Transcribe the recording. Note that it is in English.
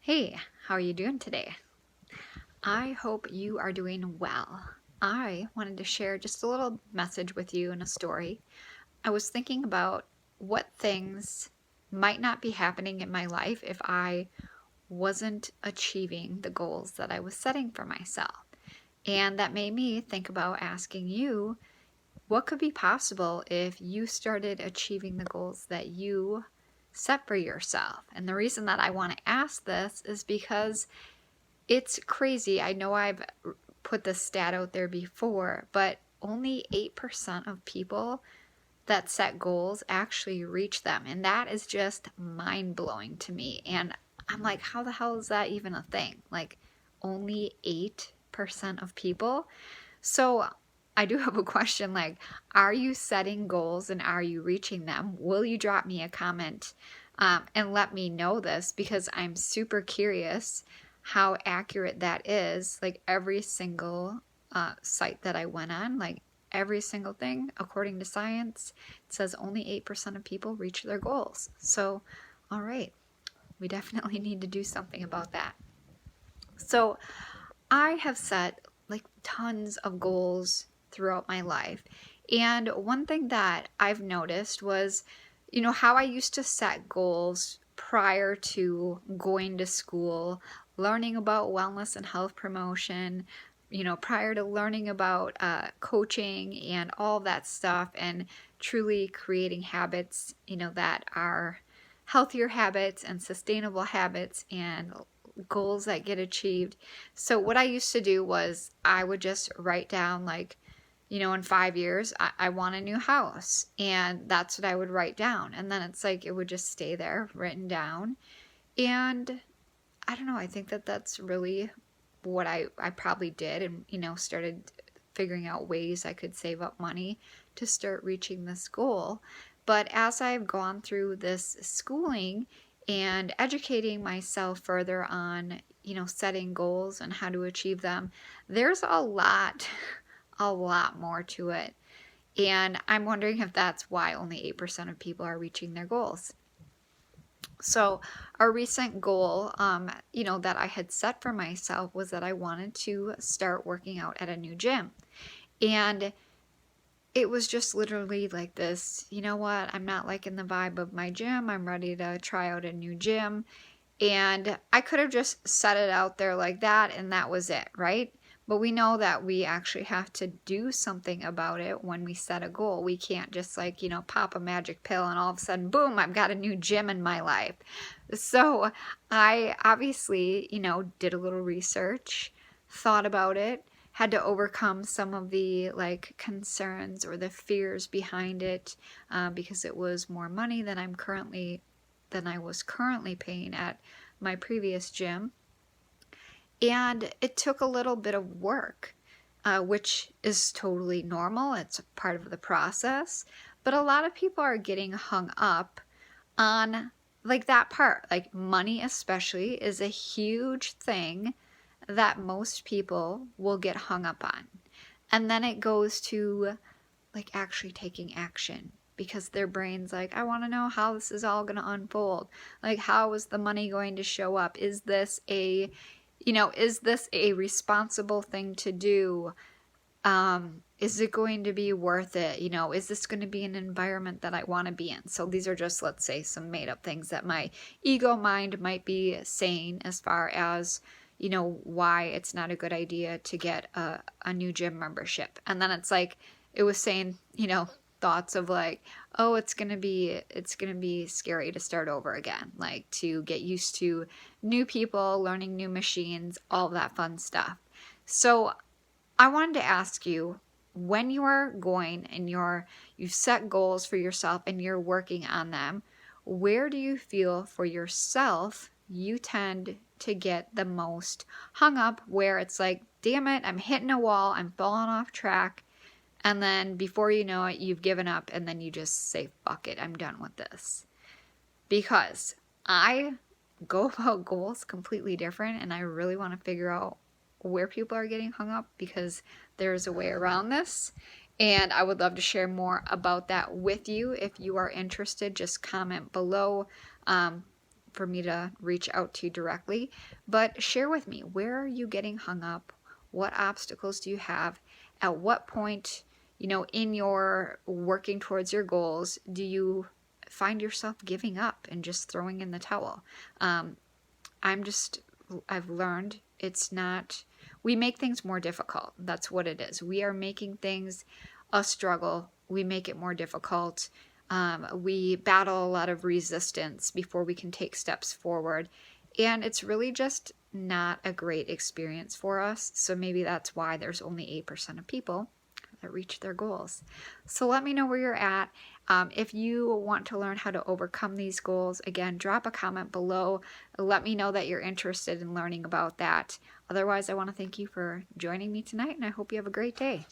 Hey, how are you doing today? I hope you are doing well. I wanted to share just a little message with you and a story. I was thinking about what things might not be happening in my life if I wasn't achieving the goals that I was setting for myself. And that made me think about asking you, what could be possible if you started achieving the goals that you set for yourself? And the reason that I want to ask this is because it's crazy. I know I've put this stat out there before, but only 8% of people that set goals actually reach them. And that is just mind blowing to me. And I'm like, how the hell is that even a thing? Like, only 8% of people. So I do have a question, like, are you setting goals and are you reaching them? Will you drop me a comment and let me know this, because I'm super curious how accurate that is. Like, every single site that I went on, like every single thing, according to science, it says only 8% of people reach their goals. So, all right, we definitely need to do something about that. So I have set like tons of goals throughout my life. And one thing that I've noticed was, how I used to set goals prior to going to school, learning about wellness and health promotion, prior to learning about coaching and all that stuff, and truly creating habits, that are healthier habits and sustainable habits and goals that get achieved. So what I used to do was I would just write down, like, in 5 years, I want a new house. And that's what I would write down. And then it's like it would just stay there written down. And I don't know, I think that that's really what I probably did, and, started figuring out ways I could save up money to start reaching this goal. But as I've gone through this schooling and educating myself further on, setting goals and how to achieve them, there's a lot, a lot more to it. And I'm wondering if that's why only 8% of people are reaching their goals. So a recent goal, that I had set for myself was that I wanted to start working out at a new gym. And it was just literally like this, you know what, I'm not liking the vibe of my gym. I'm ready to try out a new gym. And I could have just set it out there like that and that was it, right? But we know that we actually have to do something about it when we set a goal. We can't just pop a magic pill and all of a sudden, boom, I've got a new gym in my life. So I obviously, did a little research, thought about it, had to overcome some of the concerns or the fears behind it, because it was more money than I was currently paying at my previous gym. And it took a little bit of work, which is totally normal. It's part of the process. But a lot of people are getting hung up on that part. Like, money especially is a huge thing that most people will get hung up on. And then it goes to actually taking action, because their brain's like, I want to know how this is all going to unfold. Like, how is the money going to show up? Is this a responsible thing to do? Is it going to be worth it? Is this going to be an environment that I want to be in? So these are just, let's say, some made up things that my ego mind might be saying as far as, why it's not a good idea to get a new gym membership. And then it's like, it was saying, thoughts of like, oh, it's gonna be scary to start over again, like to get used to new people, learning new machines, all that fun stuff. So I wanted to ask you, when you are going and you've set goals for yourself and you're working on them, where do you feel for yourself you tend to get the most hung up, where it's like, damn it, I'm hitting a wall, I'm falling off track, and then before you know it, you've given up, and then you just say, fuck it, I'm done with this? Because I go about goals completely different, and I really want to figure out where people are getting hung up, because there's a way around this. And I would love to share more about that with you. If you are interested, just comment below. for me to reach out to you directly, but share with me, where are you getting hung up? What obstacles do you have? At what point, in your working towards your goals, do you find yourself giving up and just throwing in the towel? I've learned it's not, we make things more difficult. That's what it is. We are making things a struggle. We make it more difficult. We battle a lot of resistance before we can take steps forward. And it's really just not a great experience for us. So maybe that's why there's only 8% of people that reach their goals. So let me know where you're at. If you want to learn how to overcome these goals, again, drop a comment below. Let me know that you're interested in learning about that. Otherwise, I want to thank you for joining me tonight, and I hope you have a great day.